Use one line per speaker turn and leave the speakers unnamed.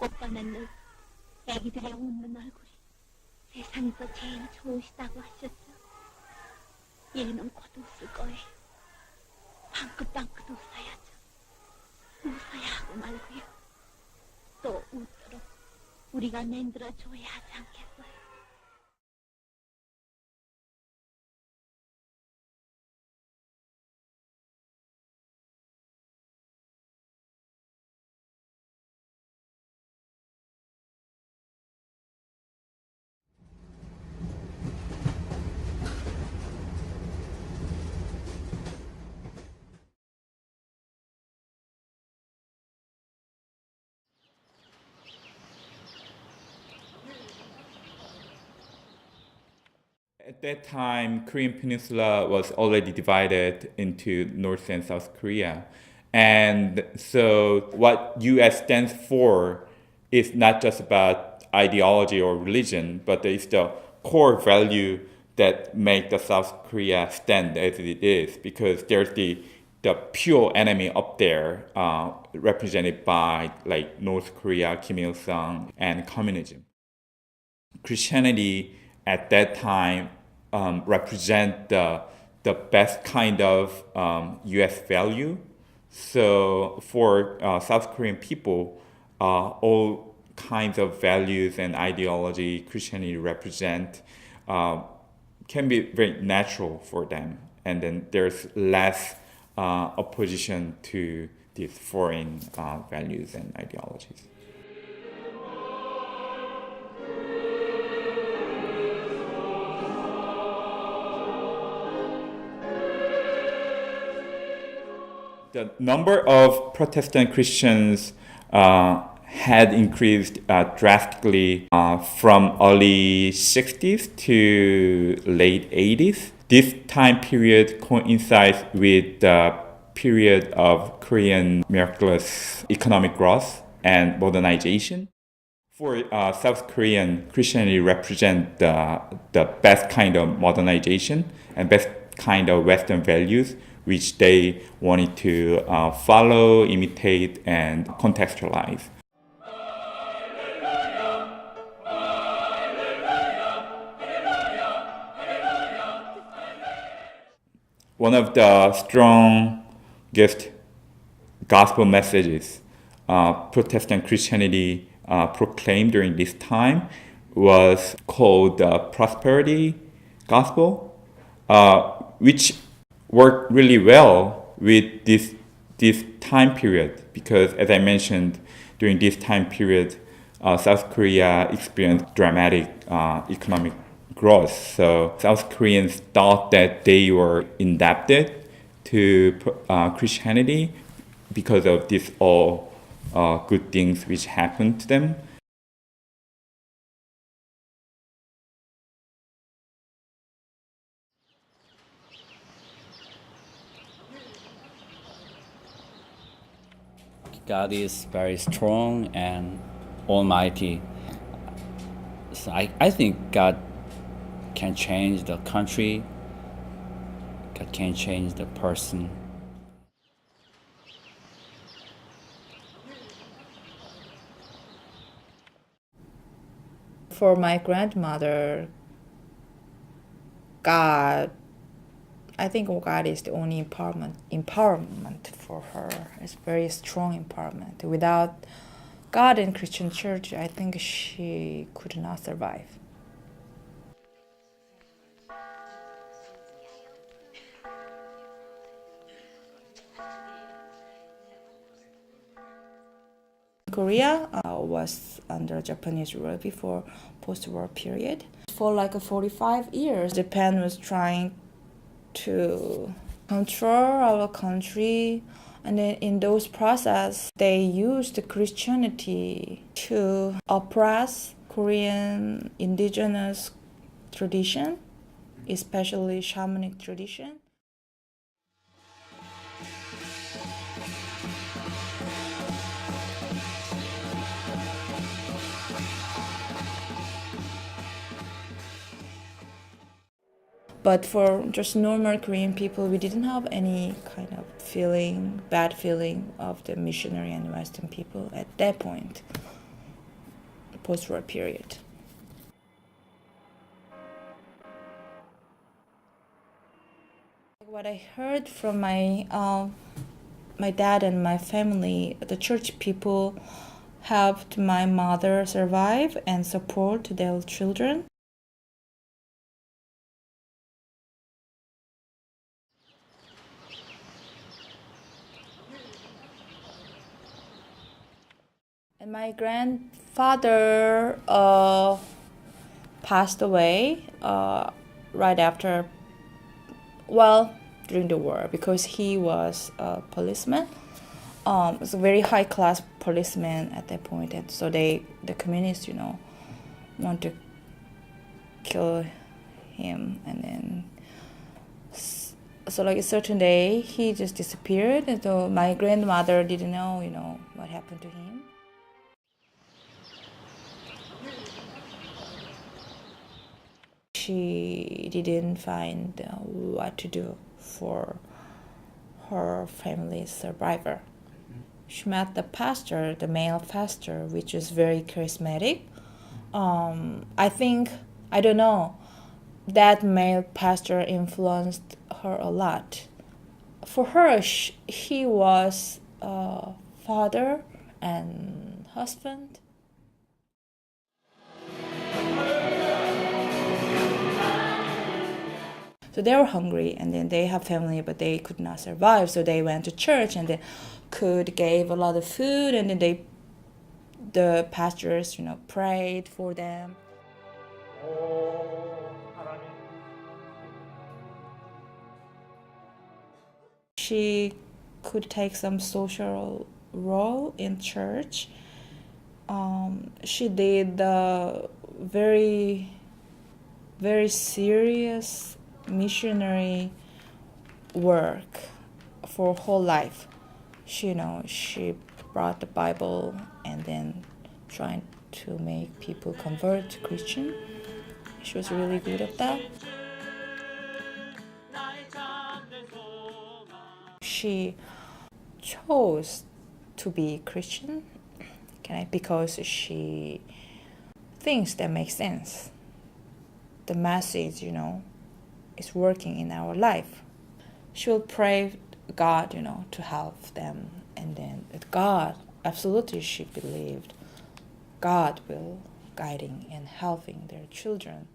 오빠는 늘 애기들의 웃는 얼굴이 세상에서 제일 좋으시다고 하셨죠. 얘는 곧 웃을 거예요. 방긋방긋 웃어야죠. 웃어야 하고 말고요. 또 웃도록 우리가 만들어줘야 하지 않겠어요.
At that time, Korean Peninsula was already divided into North and South Korea. And so what US stands for is not just about ideology or religion, but it's the core value that make the South Korea stand as it is, because there's the pure enemy up there, represented by like North Korea, Kim Il Sung, and communism. Christianity at that time represent the best kind of U.S. value. So for South Korean people, all kinds of values and ideology Christianity represent can be very natural for them, and then there's less opposition to these foreign values and ideologies. The number of Protestant Christians had increased drastically from early 60s to late 80s. This time period coincides with the period of Korean miraculous economic growth and modernization. For South Korean, Christianity represents the best kind of modernization and best kind of Western values, which they wanted to follow, imitate, and contextualize. One of the strongest gospel messages Protestant Christianity proclaimed during this time was called the prosperity gospel, which worked really well with this time period, because as I mentioned, during this time period, South Korea experienced dramatic economic growth. So South Koreans thought that they were indebted to Christianity because of these all good things which happened to them.
God is very strong and almighty. So I think God can change the country. God can change the person.
For my grandmother, God, I think God is the only empowerment for her. It's very strong empowerment. Without God and Christian church, I think she could not survive. Korea was under Japanese rule before post-war period. For like 45 years, Japan was trying to control our country, and then in those process, they used Christianity to oppress Korean indigenous tradition, especially shamanic tradition. But for just normal Korean people, we didn't have any kind of bad feeling of the missionary and Western people at that point. post-war period. What I heard from my dad and my family, the church people helped my mother survive and support their children. And my grandfather passed away right after, during the war, because he was a policeman. It was a very high class policeman at that point, and so the communists, want to kill him, and then so like a certain day he just disappeared, and so my grandmother didn't know, what happened to him. She didn't find what to do for her family's survivor. She met the pastor, the male pastor, which is very charismatic. I don't know, that male pastor influenced her a lot. For her, he was a father and husband. So they were hungry, and then they have family, but they could not survive. So they went to church, and then gave a lot of food, and then the pastors, prayed for them. She could take some social role in church. She did very, very serious missionary work for whole life. She brought the Bible and then trying to make people convert to Christian. She was really good at that. She chose to be Christian, because she thinks that makes sense. The message, is working in our life. She will pray God, to help them, and then God, absolutely she believed God will guiding and helping their children.